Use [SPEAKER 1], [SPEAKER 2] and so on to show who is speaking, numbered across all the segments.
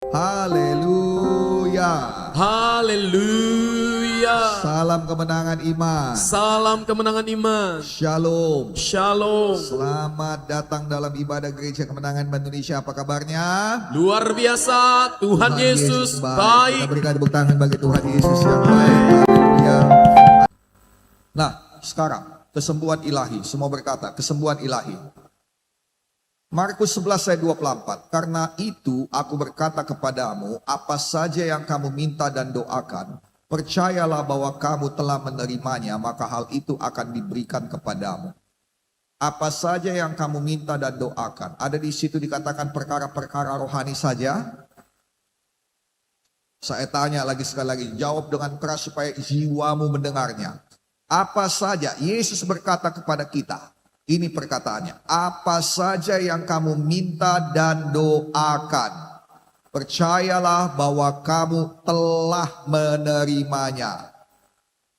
[SPEAKER 1] Haleluya.
[SPEAKER 2] Haleluya.
[SPEAKER 1] Salam kemenangan iman.
[SPEAKER 2] Salam kemenangan iman.
[SPEAKER 1] Shalom.
[SPEAKER 2] Shalom.
[SPEAKER 1] Selamat datang dalam ibadah Gereja Kemenangan Indonesia. Apa kabarnya?
[SPEAKER 2] Luar biasa. Tuhan Yesus
[SPEAKER 1] Kita
[SPEAKER 2] baik.
[SPEAKER 1] berikan tepuk tangan bagi Tuhan Yesus yang baik. Haleluya. Nah, sekarang kesembuhan ilahi. Semua berkata kesembuhan ilahi. Markus 11 ayat 24. Karena itu aku berkata kepadamu, apa saja yang kamu minta dan doakan, percayalah bahwa kamu telah menerimanya, maka hal itu akan diberikan kepadamu. Apa saja yang kamu minta dan doakan. Ada di situ dikatakan perkara-perkara rohani saja. Saya tanya lagi sekali lagi, jawab dengan keras supaya jiwamu mendengarnya. Apa saja Yesus berkata kepada kita. Ini perkataannya, apa saja yang kamu minta dan doakan, percayalah bahwa kamu telah menerimanya.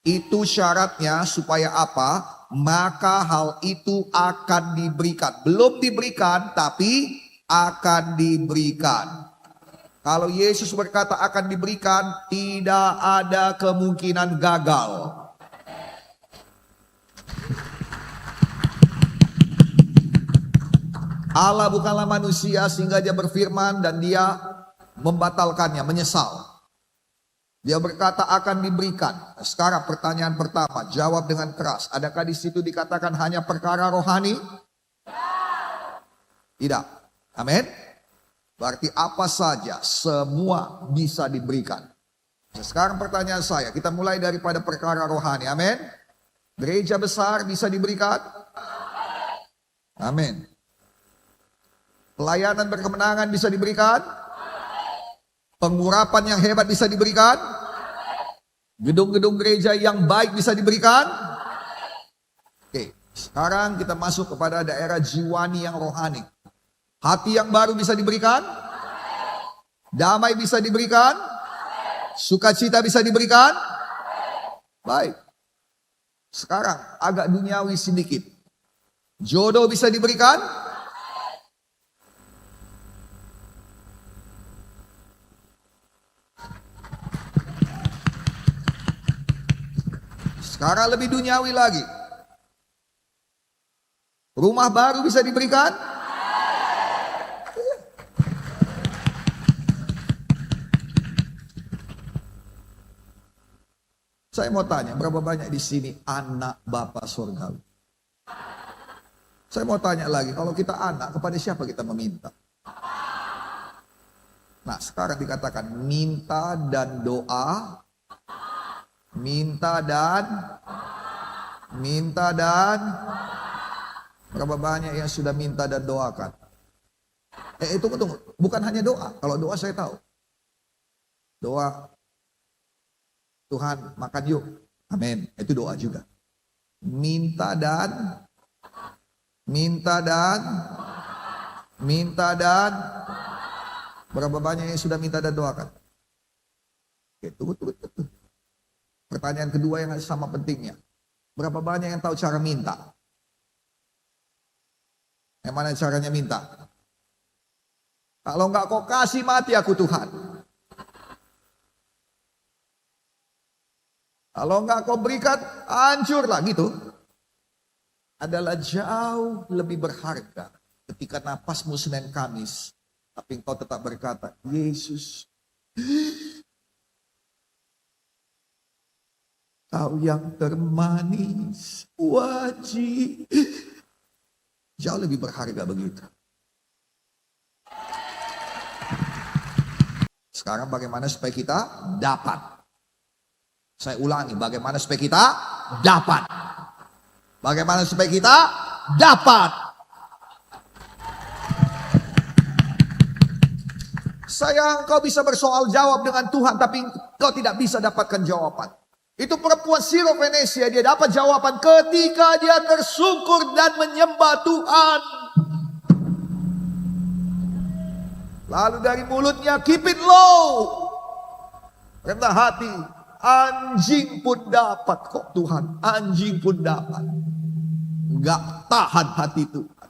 [SPEAKER 1] Itu syaratnya supaya apa? Maka hal itu akan diberikan. Belum diberikan, tapi akan diberikan. Kalau Yesus berkata akan diberikan, tidak ada kemungkinan gagal. Allah bukanlah manusia sehingga dia berfirman dan dia membatalkannya, menyesal. Dia berkata akan diberikan. Sekarang pertanyaan pertama, jawab dengan keras. Adakah di situ dikatakan hanya perkara rohani? Tidak. Amin. Berarti apa saja semua bisa diberikan. Sekarang pertanyaan saya, kita mulai daripada perkara rohani. Amin. Gereja besar bisa diberikan? Amin. Pelayanan berkemenangan bisa diberikan. Pengurapan yang hebat bisa diberikan. Gedung-gedung gereja yang baik bisa diberikan. Oke, sekarang kita masuk kepada daerah jiwani yang rohani. Hati yang baru bisa diberikan. Damai bisa diberikan. Sukacita bisa diberikan. Baik. Sekarang agak duniawi sedikit. Jodoh bisa diberikan. Sekarang lebih duniawi lagi. Rumah baru bisa diberikan? Saya mau tanya, berapa banyak di sini anak Bapa Surgawi? Saya mau tanya lagi, kalau kita anak, kepada siapa kita meminta? Nah, sekarang dikatakan minta dan doa. Minta dan berapa banyak yang sudah minta dan doakan? Tunggu. Bukan hanya doa. Kalau doa saya tahu. Doa Tuhan makan yuk. Amin. Itu doa juga. Minta dan berapa banyak yang sudah minta dan doakan? Tunggu. Pertanyaan kedua yang sama pentingnya. Berapa banyak yang tahu cara minta? Yang mana caranya minta? Kalau enggak kau kasih mati aku Tuhan. Kalau enggak kau berikan hancurlah gitu. Adalah jauh lebih berharga ketika napasmu Senin Kamis. Tapi engkau tetap berkata, Yesus. Kau yang termanis, wajib. Jauh lebih berharga begitu. Sekarang bagaimana supaya kita dapat? Saya ulangi, bagaimana supaya kita dapat? Bagaimana supaya kita dapat? Sayang kau bisa bersoal jawab dengan Tuhan, tapi kau tidak bisa dapatkan jawaban. Itu perempuan Siro-Venesia, dia dapat jawaban ketika dia tersungkur dan menyembah Tuhan. Lalu dari mulutnya, keep it low. Rendah hati, anjing pun dapat kok Tuhan, anjing pun dapat. Enggak tahan hati Tuhan.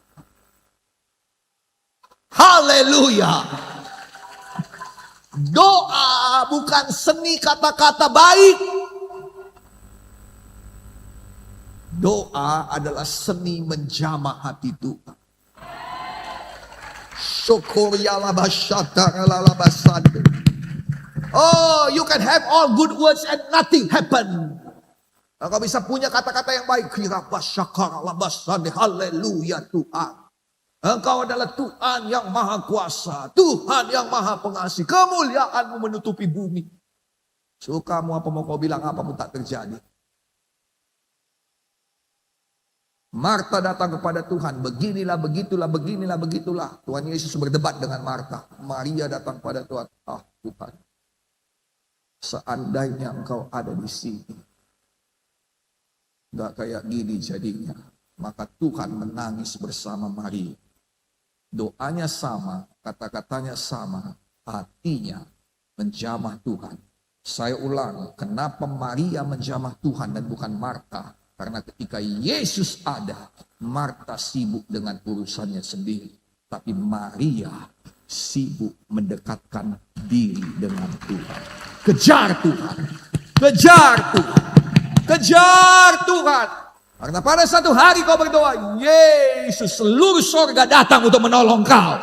[SPEAKER 1] Haleluya. Doa bukan seni kata-kata baik. Doa adalah seni menjamah hati Tuhan. Syukur ya labasyadaralabasadu. Oh, you can have all good words and nothing happen. Engkau bisa punya kata-kata yang baik. Haleluya Tuhan. Engkau adalah Tuhan yang maha kuasa. Tuhan yang maha pengasih. Kemuliaanmu menutupi bumi. Sukamu apa mau kau bilang, apapun tak terjadi. Marta datang kepada Tuhan. Beginilah, begitulah, beginilah, begitulah. Tuhan Yesus berdebat dengan Marta. Maria datang pada Tuhan. Ah Tuhan, seandainya engkau ada di sini, gak kayak gini jadinya. Maka Tuhan menangis bersama Maria. Doanya sama, kata-katanya sama, hatinya menjamah Tuhan. Saya ulang, kenapa Maria menjamah Tuhan dan bukan Marta? Karena ketika Yesus ada, Marta sibuk dengan urusannya sendiri. Tapi Maria sibuk mendekatkan diri dengan Tuhan. Kejar Tuhan, kejar Tuhan, kejar Tuhan. Karena pada satu hari kau berdoa, Yesus, seluruh surga datang untuk menolong kau.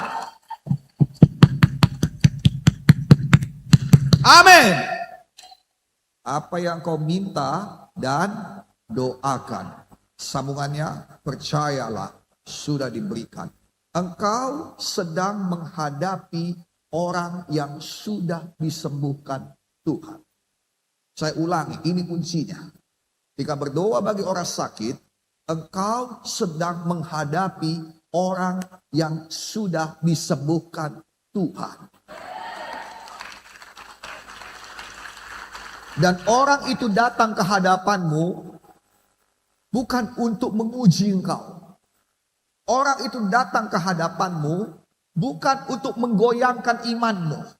[SPEAKER 1] Amin. Apa yang kau minta dan doakan, sambungannya, percayalah sudah diberikan. Engkau sedang menghadapi orang yang sudah disembuhkan Tuhan. Saya ulangi, ini kuncinya. Ketika berdoa bagi orang sakit, engkau sedang menghadapi orang yang sudah disembuhkan Tuhan. Dan orang itu datang ke hadapanmu bukan untuk menguji engkau. Orang itu datang ke hadapanmu bukan untuk menggoyangkan imanmu.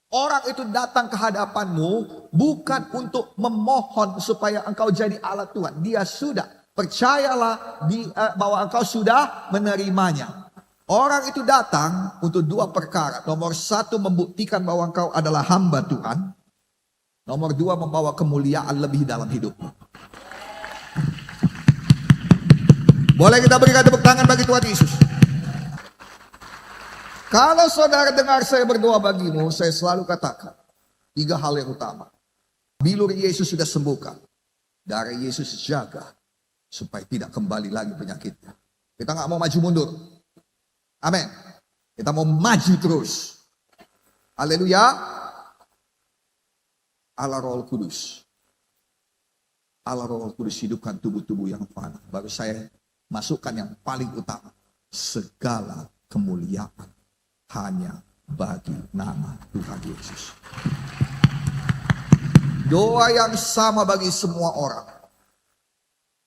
[SPEAKER 1] Orang itu datang ke hadapanmu bukan untuk memohon supaya engkau jadi alat Tuhan. Dia sudah, percayalah bahwa engkau sudah menerimanya. Orang itu datang untuk dua perkara. Nomor satu, membuktikan bahwa engkau adalah hamba Tuhan. Nomor dua, membawa kemuliaan lebih dalam hidupmu. Boleh kita berikan tepuk tangan bagi Tuhan Yesus. Kalau saudara dengar saya berdoa bagimu, saya selalu katakan tiga hal yang utama. Bilur Yesus sudah sembuhkan. Darah Yesus jaga supaya tidak kembali lagi penyakitnya. Kita nggak mau maju mundur. Amin. Kita mau maju terus. Haleluya. Allah Roh Kudus. Allah Roh Kudus hidupkan tubuh-tubuh yang fana. Baru saya masukkan yang paling utama. Segala kemuliaan hanya bagi nama Tuhan Yesus. Doa yang sama bagi semua orang.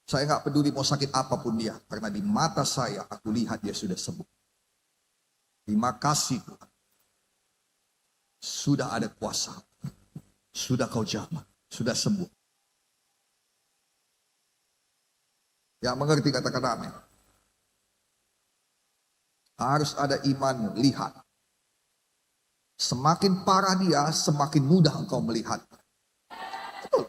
[SPEAKER 1] Saya nggak peduli mau sakit apapun dia, karena di mata saya aku lihat dia sudah sembuh. Terima kasih Tuhan. Sudah ada kuasa, sudah kau jamah, sudah sembuh. Yang mengerti katakan amin. Harus ada iman, lihat. Semakin parah dia, semakin mudah engkau melihat. Betul.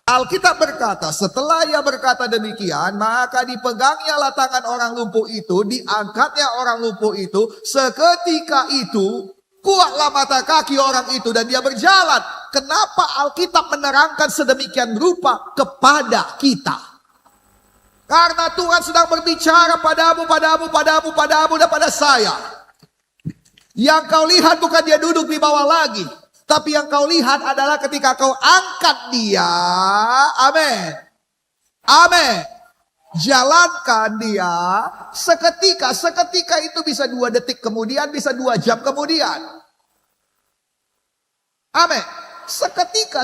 [SPEAKER 1] Alkitab berkata, setelah ia berkata demikian, maka dipegangnyalah tangan orang lumpuh itu, diangkatnya orang lumpuh itu, seketika itu kuatlah mata kaki orang itu dan dia berjalan. Kenapa Alkitab menerangkan sedemikian rupa kepada kita? Karena Tuhan sedang berbicara padamu, dan pada saya. Yang kau lihat bukan dia duduk di bawah lagi. Tapi yang kau lihat adalah ketika kau angkat dia. Amin. Amin. Jalankan dia. Seketika itu bisa 2 detik kemudian, bisa 2 jam kemudian. Amin. Seketika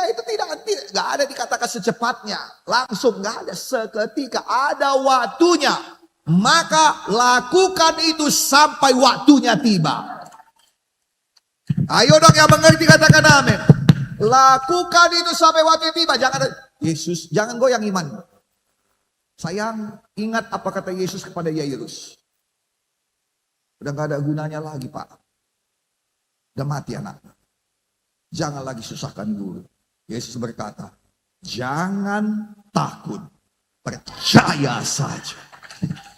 [SPEAKER 1] itu nggak ada dikatakan secepatnya, langsung nggak ada. Seketika, ada waktunya. Maka lakukan itu sampai waktunya tiba. Ayo dong yang mengerti katakan amin. Lakukan itu sampai waktunya tiba. Jangan Yesus, jangan goyang iman. Sayang, ingat apa kata Yesus kepada Yairus. Udah gak ada gunanya lagi Pak. Udah mati anaknya. Jangan lagi susahkan guru. Yesus berkata, jangan takut, percaya saja.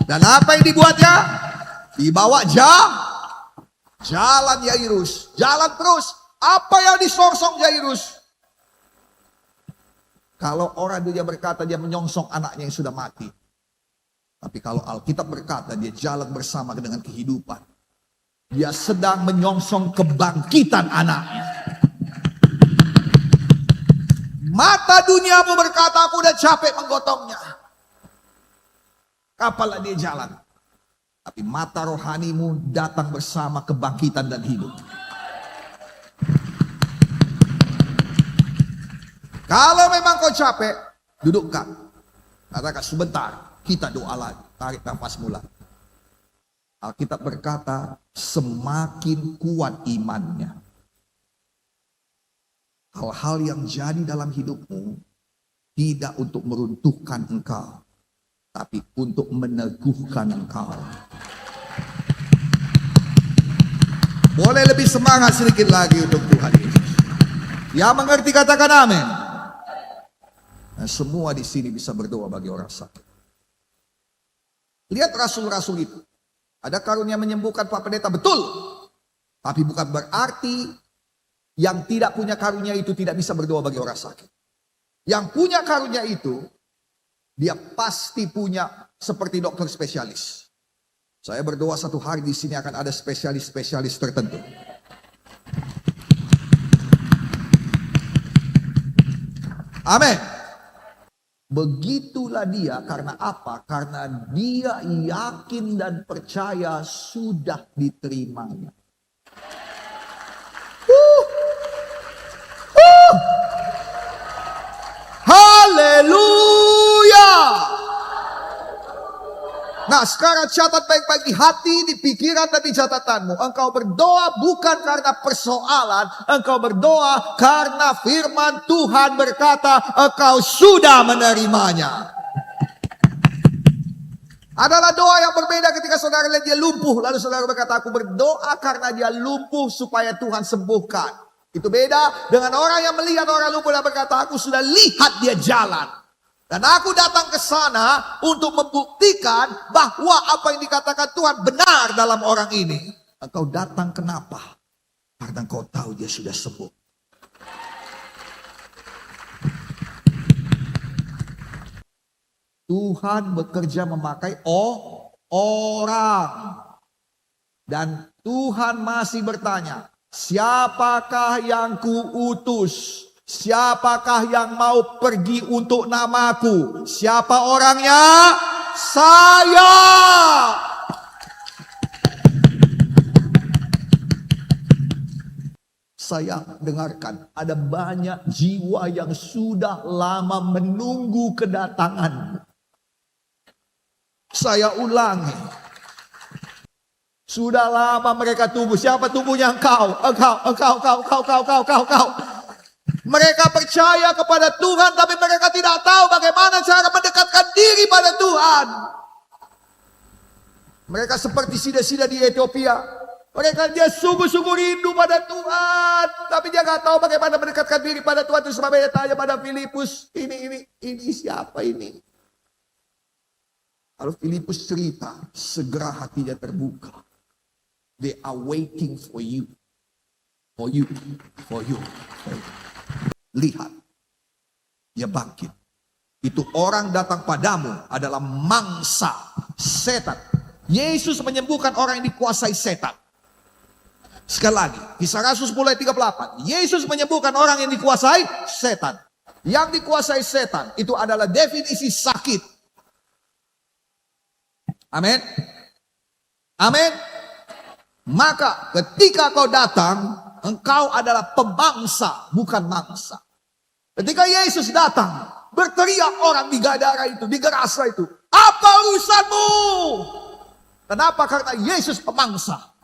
[SPEAKER 1] Dan apa yang dibuatnya? Dibawa jalan Yairus. Jalan terus. Apa yang disongsong Yairus? Kalau orang dia berkata dia menyongsong anaknya yang sudah mati. Tapi kalau Alkitab berkata dia jalan bersama dengan kehidupan. Dia sedang menyongsong kebangkitan anaknya. Mata duniamu berkata aku udah capek menggotongnya. Kapalah dia jalan. Tapi mata rohanimu datang bersama kebangkitan dan hidup. Kalau memang kau capek, dudukkan. Katakan sebentar, kita doa lagi. Tarik nafas mula. Alkitab berkata, semakin kuat imannya. Hal-hal yang jadi dalam hidupmu tidak untuk meruntuhkan engkau, tapi untuk meneguhkan engkau. Boleh lebih semangat sedikit lagi untuk Tuhan Yesus. Yang mengerti katakan amin. Nah, semua di sini bisa berdoa bagi orang sakit. Lihat rasul-rasul itu. Ada karunia menyembuhkan Pak Pendeta, betul. Tapi bukan berarti yang tidak punya karunia itu tidak bisa berdoa bagi orang sakit. Yang punya karunia itu, dia pasti punya seperti dokter spesialis. Saya berdoa satu hari di sini akan ada spesialis-spesialis tertentu. Amin. Begitulah dia, karena apa? Karena dia yakin dan percaya sudah diterimanya. Haleluya. Nah, sekarang catat baik-baik di hati, di pikiran dan di catatanmu. Engkau berdoa bukan karena persoalan. Engkau berdoa karena firman Tuhan berkata engkau sudah menerimanya. Adalah doa yang berbeda ketika saudara lihat dia lumpuh. Lalu saudara berkata, aku berdoa karena dia lumpuh supaya Tuhan sembuhkan. Itu beda dengan orang yang melihat orang lumpuh dan berkata, aku sudah lihat dia jalan. Dan aku datang ke sana untuk membuktikan bahwa apa yang dikatakan Tuhan benar dalam orang ini. Engkau datang kenapa? Karena engkau tahu dia sudah sembuh. Tuhan bekerja memakai orang. Dan Tuhan masih bertanya, siapakah yang kuutus? Siapakah yang mau pergi untuk namaku? Siapa orangnya? Saya. Saya dengarkan ada banyak jiwa yang sudah lama menunggu kedatangan. Saya ulangi. Sudah lama mereka tunggu. Siapa tunggunya? Engkau. Mereka percaya kepada Tuhan, tapi mereka tidak tahu bagaimana cara mendekatkan diri pada Tuhan. Mereka seperti sida-sida di Ethiopia. Dia sungguh-sungguh rindu pada Tuhan, tapi dia nggak tahu bagaimana mendekatkan diri pada Tuhan. Terus dia tanya pada Filipus, ini siapa ini? Lalu Filipus cerita, segera hatinya terbuka. They are waiting for you. For you. Lihat, dia bangkit. Itu orang datang padamu adalah mangsa setan. Yesus menyembuhkan orang yang dikuasai setan. Sekali lagi, Kisah Rasul 10 ayat 38. Yesus menyembuhkan orang yang dikuasai setan. Yang dikuasai setan itu adalah definisi sakit. Amin. Amin. Maka ketika kau datang, engkau adalah pembangsa, bukan mangsa. Ketika Yesus datang, berteriak orang di Gadara itu, di Gerasa itu, apa urusanmu? Kenapa? Karena Yesus pemangsa.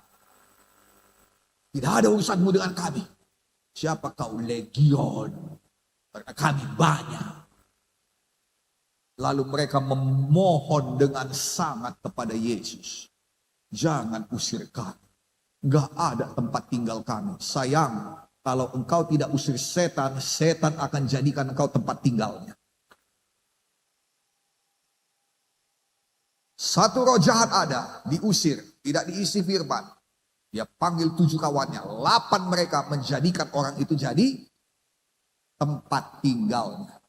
[SPEAKER 1] Tidak ada urusanmu dengan kami. Siapa kau? Legion. Karena kami banyak. Lalu mereka memohon dengan sangat kepada Yesus. Jangan usir kami. Gak ada tempat tinggal kami. Sayang, kalau engkau tidak usir setan, setan akan jadikan engkau tempat tinggalnya. Satu roh jahat ada, diusir, tidak diisi firman. Dia panggil 7 kawannya, 8 mereka menjadikan orang itu jadi tempat tinggalnya.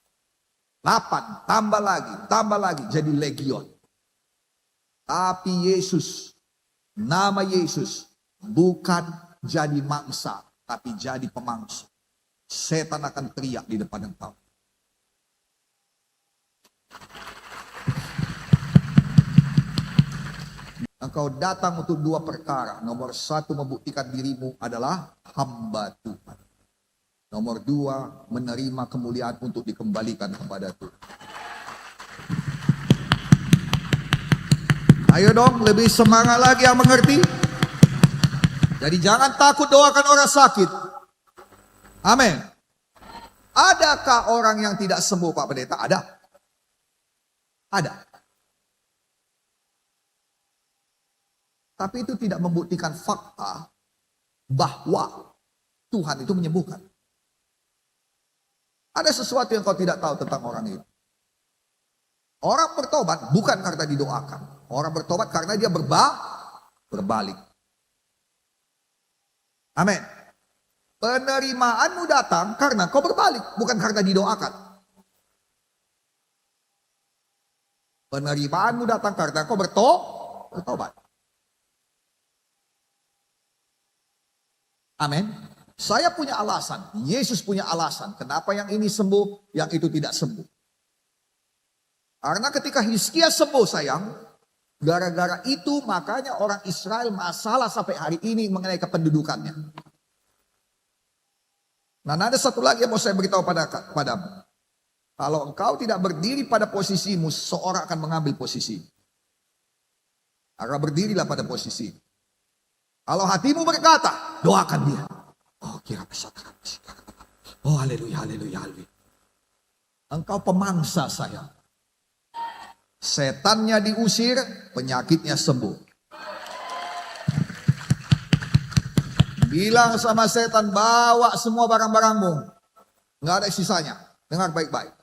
[SPEAKER 1] 8, tambah lagi, jadi legion. Tapi Yesus, nama Yesus, bukan jadi mangsa, tapi jadi pemangsa. Setan akan teriak di depan engkau. Engkau datang untuk 2 perkara. Nomor 1, membuktikan dirimu adalah hamba Tuhan. Nomor 2, menerima kemuliaan untuk dikembalikan kepada Tuhan. Ayo dong, lebih semangat lagi yang mengerti. Jadi jangan takut doakan orang sakit. Amin. Adakah orang yang tidak sembuh, Pak Pendeta? Ada. Ada. Tapi itu tidak membuktikan fakta bahwa Tuhan itu menyembuhkan. Ada sesuatu yang kau tidak tahu tentang orang itu. Orang bertobat bukan karena didoakan. Orang bertobat karena dia berbalik. Amin. Penerimaanmu datang karena kau berbalik, bukan karena didoakan. Penerimaanmu datang karena kau bertobat. Amin. Saya punya alasan, Yesus punya alasan. Kenapa yang ini sembuh, yang itu tidak sembuh. Karena ketika Hizkia sembuh sayang, gara-gara itu makanya orang Israel masalah sampai hari ini mengenai kependudukannya. Nah, ada satu lagi yang mau saya beritahu padamu. Kalau engkau tidak berdiri pada posisimu, seorang akan mengambil posisi. Maka berdirilah pada posisi. Kalau hatimu berkata, doakan dia. Oh, kira pesatkan. Oh, haleluya, haleluya, haleluya. Engkau pemangsa saya. Setannya diusir, penyakitnya sembuh. Bilang sama setan, bawa semua barang-barangmu. Nggak ada sisanya. Dengar baik-baik.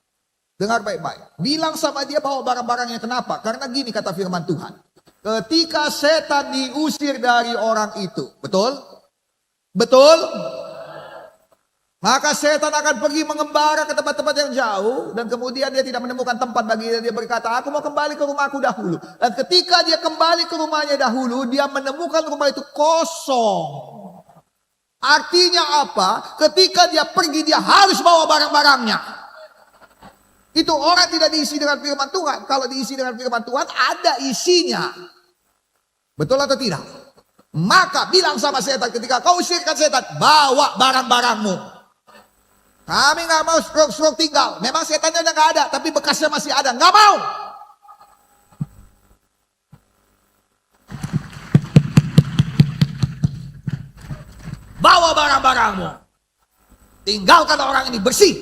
[SPEAKER 1] Dengar baik-baik. Bilang sama dia bawa barang-barangnya. Kenapa? Karena gini kata firman Tuhan. Ketika setan diusir dari orang itu. Betul? Betul? Maka setan akan pergi mengembara ke tempat-tempat yang jauh. Dan kemudian dia tidak menemukan tempat bagi dia. Dia berkata, aku mau kembali ke rumahku dahulu. Dan ketika dia kembali ke rumahnya dahulu, dia menemukan rumah itu kosong. Artinya apa? Ketika dia pergi, dia harus bawa barang-barangnya. Itu orang tidak diisi dengan firman Tuhan. Kalau diisi dengan firman Tuhan, ada isinya. Betul atau tidak? Maka bilang sama setan, ketika kau usirkan setan, bawa barang-barangmu. Kami gak mau stroke tinggal. Memang setannya udah gak ada, tapi bekasnya masih ada. Gak mau. Bawa barang-barangmu. Tinggalkan orang ini bersih.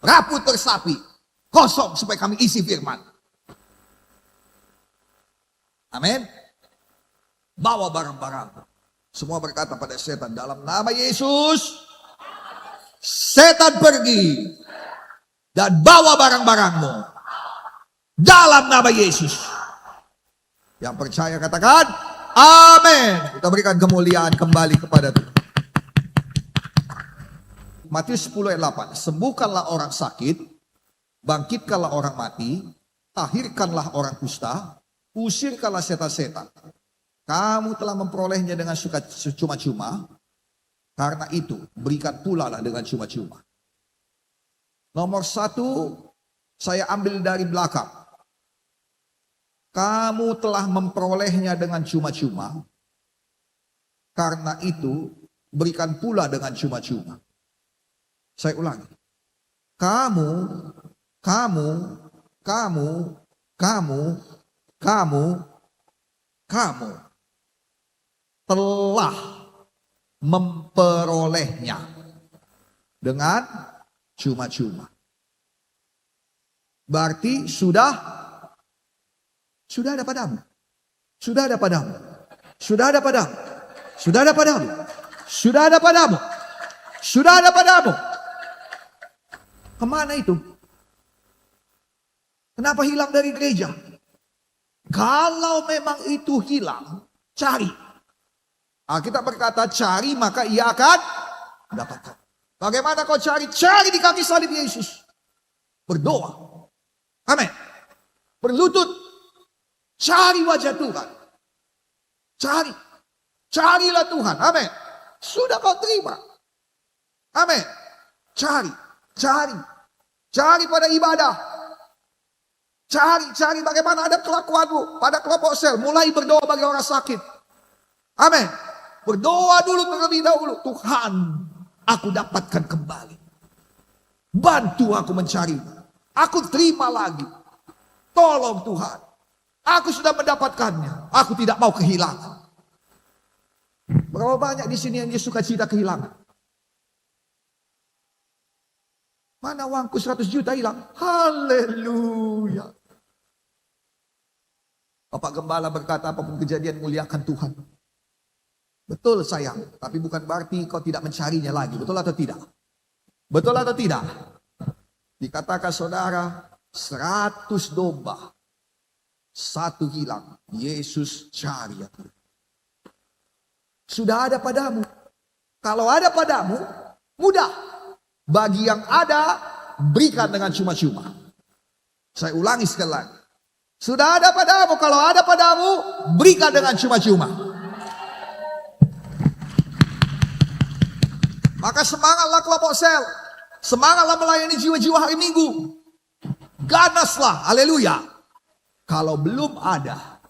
[SPEAKER 1] Rapuh tersapi. Kosong supaya kami isi firman. Amin. Bawa barang-barang. Semua berkata pada setan, dalam nama Yesus, setan pergi. Dan bawa barang-barangmu. Dalam nama Yesus. Yang percaya katakan, amin. Kita berikan kemuliaan kembali kepada Tuhan. Matius 10 ayat 8. Sembuhkanlah orang sakit, bangkitkanlah orang mati, tahirkanlah orang kusta, usirkanlah setan-setan. Kamu telah memperolehnya dengan cuma-cuma, karena itu berikan pula lah dengan cuma-cuma. Nomor 1, saya ambil dari belakang. Kamu telah memperolehnya dengan cuma-cuma, karena itu berikan pula dengan cuma-cuma. Saya ulangi. Kamu telah memperolehnya dengan cuma-cuma. Berarti sudah ada padamu. Sudah ada padamu. Sudah ada padamu. Sudah ada padamu. Sudah ada padamu. Sudah ada padamu. Kemana itu? Kenapa hilang dari gereja? Kalau memang itu hilang, cari. Alkitab berkata, cari maka ia akan dapatkan. Bagaimana kau cari? Cari di kaki salib Yesus. Berdoa. Amin. Berlutut. Cari wajah Tuhan. Cari. Carilah Tuhan. Amin. Sudah kau terima. Amin. Cari. Cari. Cari pada ibadah. Cari bagaimana ada kelakuanmu pada kelompok sel. Mulai berdoa bagi orang sakit. Amin. Berdoa dulu terlebih dahulu. Tuhan, aku dapatkan kembali. Bantu aku mencari. Aku terima lagi. Tolong Tuhan. Aku sudah mendapatkannya. Aku tidak mau kehilangan. Berapa banyak di sini yang dia suka cita kehilangan? Mana uangku 100 juta hilang? Haleluya. Bapak Gembala berkata, apapun kejadian muliakan Tuhan. Betul sayang, tapi bukan berarti kau tidak mencarinya lagi. Betul atau tidak? Betul atau tidak? Dikatakan saudara, 100 domba, 1 hilang. Yesus cari ya Tuhan. Sudah ada padamu. Kalau ada padamu, mudah. Bagi yang ada, berikan dengan cuma-cuma. Saya ulangi sekali lagi. Sudah ada padamu, kalau ada padamu, berikan dengan cuma-cuma. Maka semangatlah kelompok sel. Semangatlah melayani jiwa-jiwa hari Minggu. Ganaslah, haleluya. Kalau belum ada,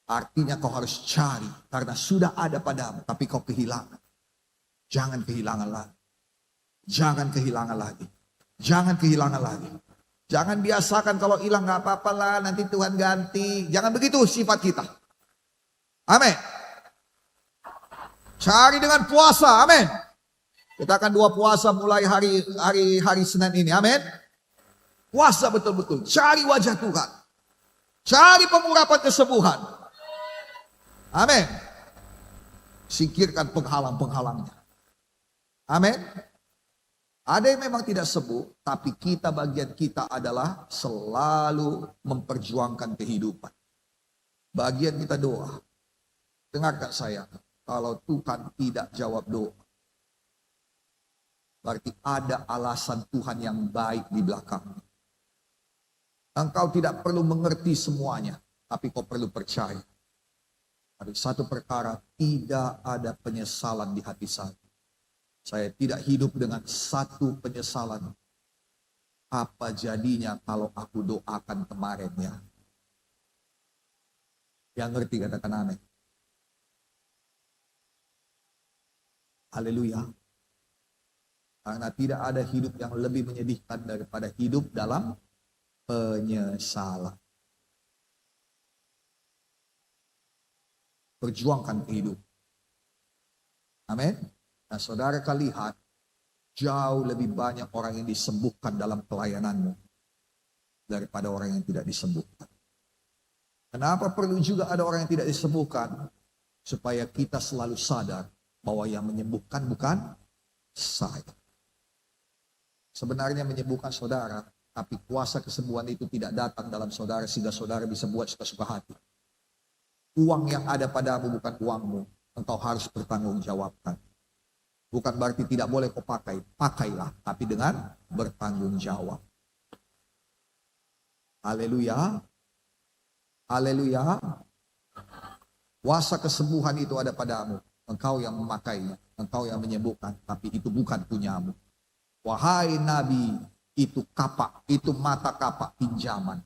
[SPEAKER 1] artinya kau harus cari. Karena sudah ada padamu, tapi kau kehilangan. Jangan kehilangan lagi. Jangan kehilangan lagi. Jangan kehilangan lagi. Jangan biasakan kalau hilang gak apa-apa lah, nanti Tuhan ganti. Jangan begitu sifat kita. Amin. Cari dengan puasa, amin. Kita akan 2 puasa mulai hari Senin ini, amin. Puasa betul-betul, cari wajah Tuhan. Cari pengurapan kesembuhan. Amin. Singkirkan penghalang-penghalangnya. Amin. Ada yang memang tidak sembuh, tapi bagian kita adalah selalu memperjuangkan kehidupan. Bagian kita doa. Dengarkan saya, kalau Tuhan tidak jawab doa, berarti ada alasan Tuhan yang baik di belakang. Engkau tidak perlu mengerti semuanya, tapi kau perlu percaya. Ada satu perkara, tidak ada penyesalan di hati saya. Saya tidak hidup dengan satu penyesalan. Apa jadinya kalau aku doakan kemarin ya? Yang ngerti katakan amin. Haleluya. Karena tidak ada hidup yang lebih menyedihkan daripada hidup dalam penyesalan. Perjuangkan kehidupan. Amin. Nah, saudara kalian lihat, jauh lebih banyak orang yang disembuhkan dalam pelayananmu daripada orang yang tidak disembuhkan. Kenapa perlu juga ada orang yang tidak disembuhkan? Supaya kita selalu sadar bahwa yang menyembuhkan bukan saya. Sebenarnya menyembuhkan saudara, tapi kuasa kesembuhan itu tidak datang dalam saudara sehingga saudara bisa buat suka-suka hati. Uang yang ada padamu bukan uangmu, engkau harus bertanggung jawabkan. Bukan berarti tidak boleh kau pakai, pakailah, tapi dengan bertanggung jawab. Haleluya. Haleluya. Kuasa kesembuhan itu ada padamu. Engkau yang memakainya, engkau yang menyembuhkan, tapi itu bukan punyamu. Wahai Nabi, itu kapak, itu mata kapak pinjaman.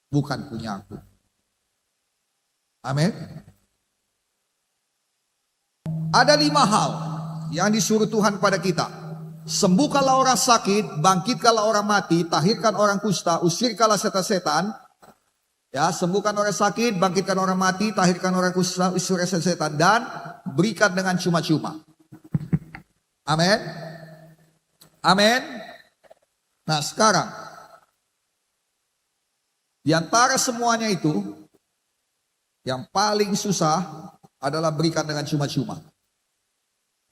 [SPEAKER 1] Bukan punyaku. Amin. Ada 5 hal yang disuruh Tuhan pada kita. Sembuhkanlah orang sakit, bangkitkanlah orang mati, tahirkan orang kusta, usirkanlah setan-setan. Ya, sembuhkan orang sakit, bangkitkan orang mati, tahirkan orang kusta, usirkan setan, dan berikan dengan cuma-cuma. Amin. Amin. Nah, sekarang di antara semuanya itu yang paling susah adalah berikan dengan cuma-cuma.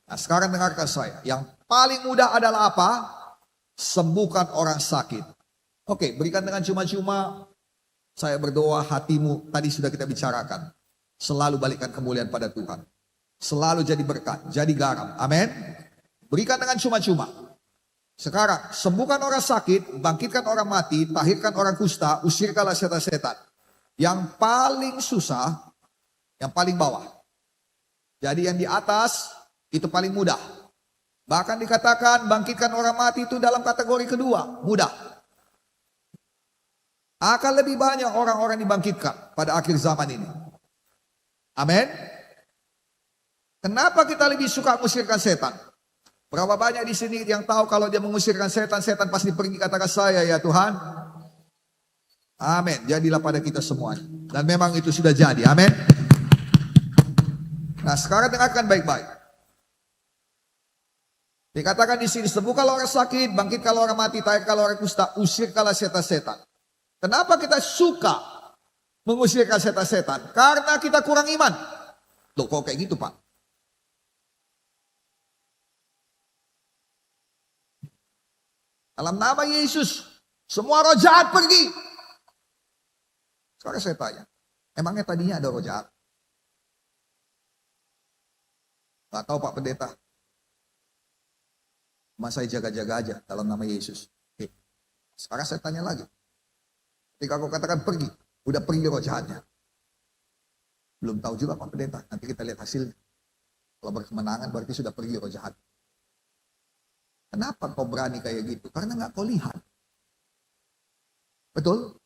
[SPEAKER 1] Nah, sekarang dengarkan saya. Yang paling mudah adalah apa? Sembuhkan orang sakit. Oke, berikan dengan cuma-cuma. Saya berdoa hatimu, tadi sudah kita bicarakan. Selalu balikan kemuliaan pada Tuhan. Selalu jadi berkat, jadi garam. Amin. Berikan dengan cuma-cuma. Sekarang, sembuhkan orang sakit, bangkitkan orang mati, tahirkan orang kusta, usirkanlah setan-setan. Yang paling susah, yang paling bawah. Jadi yang di atas, itu paling mudah. Bahkan dikatakan bangkitkan orang mati itu dalam kategori kedua, mudah. Akan lebih banyak orang-orang dibangkitkan pada akhir zaman ini. Amin. Kenapa kita lebih suka mengusirkan setan? Berapa banyak di sini yang tahu kalau dia mengusirkan setan, setan pasti pergi katakan saya ya Tuhan. Amin. Jadilah pada kita semuanya. Dan memang itu sudah jadi. Amin. Nah sekarang dengarkan baik-baik. Dikatakan di sini, sembuhkanlah orang sakit, bangkitkanlah orang mati, tahirkanlah orang kusta, usirkanlah setan-setan. Kenapa kita suka mengusirkan setan-setan? Karena kita kurang iman. Loh kok kayak gitu Pak? Dalam nama Yesus, semua roh jahat pergi. Sekarang saya tanya, emangnya tadinya ada roh jahat? Gak tahu Pak Pendeta. Masa saya jaga-jaga aja dalam nama Yesus. Oke. Sekarang saya tanya lagi. Ketika kau katakan pergi, udah pergi roh jahatnya. Belum tahu juga Pak Pendeta, nanti kita lihat hasilnya. Kalau berkemenangan berarti sudah pergi roh jahat. Kenapa kau berani kayak gitu? Karena nggak kau lihat. Betul?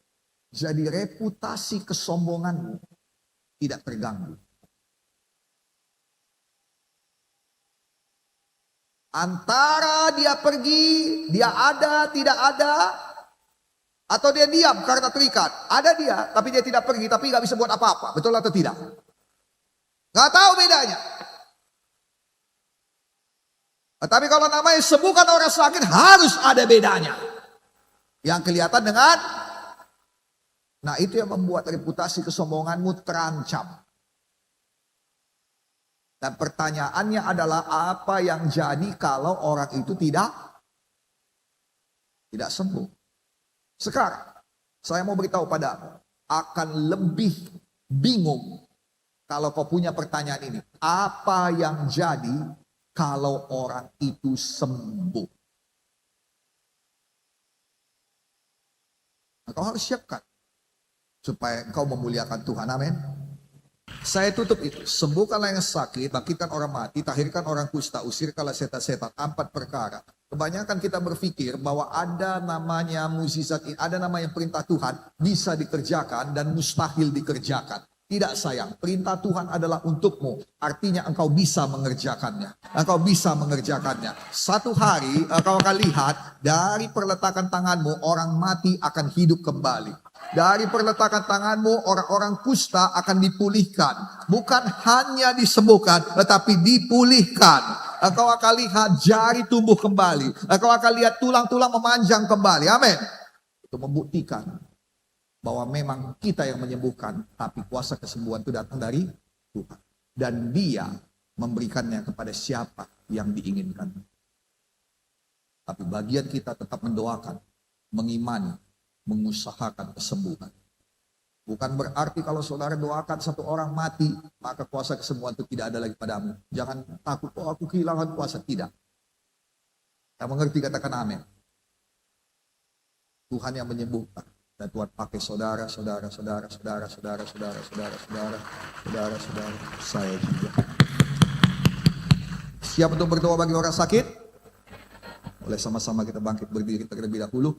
[SPEAKER 1] Jadi reputasi kesombonganmu tidak terganggu. Antara dia pergi, dia ada, tidak ada, atau dia diam karena terikat. Ada dia, tapi dia tidak pergi, tapi nggak bisa buat apa-apa. Betul atau tidak? Nggak tahu bedanya. Tapi kalau namanya sembuhkan orang sakit harus ada bedanya. Yang kelihatan dengan, nah itu yang membuat reputasi kesombonganmu terancam. Dan pertanyaannya adalah apa yang jadi kalau orang itu tidak sembuh. Sekarang saya mau beritahu padamu, akan lebih bingung kalau kau punya pertanyaan ini. Apa yang jadi kalau orang itu sembuh? Nah, kau harus siapkan supaya kau memuliakan Tuhan. Amin. Saya tutup itu. Sembuhkanlah yang sakit, bangkitkan orang mati, tahirkan orang kusta, usirkanlah setan-setan. 4 perkara. Kebanyakan kita berpikir bahwa ada namanya mukjizat, ada namanya perintah Tuhan bisa dikerjakan dan mustahil dikerjakan. Tidak sayang, perintah Tuhan adalah untukmu. Artinya engkau bisa mengerjakannya. Engkau bisa mengerjakannya. Satu hari engkau akan lihat dari perletakan tanganmu orang mati akan hidup kembali. Dari perletakan tanganmu orang-orang kusta akan dipulihkan. Bukan hanya disembuhkan tetapi dipulihkan. Engkau akan lihat jari tumbuh kembali. Engkau akan lihat tulang-tulang memanjang kembali. Amin. Itu membuktikan bahwa memang kita yang menyembuhkan, tapi kuasa kesembuhan itu datang dari Tuhan. Dan Dia memberikannya kepada siapa yang diinginkan. Tapi bagian kita tetap mendoakan, mengimani, mengusahakan kesembuhan. Bukan berarti kalau saudara doakan satu orang mati, maka kuasa kesembuhan itu tidak ada lagi padamu. Jangan takut, oh aku kehilangan kuasa. Tidak. Kita mengerti, katakan amin. Tuhan yang menyembuhkan. Dan Tuhan pakai saudara, saya juga. Siap untuk berdoa bagi orang sakit? Boleh sama-sama kita bangkit berdiri terlebih dahulu.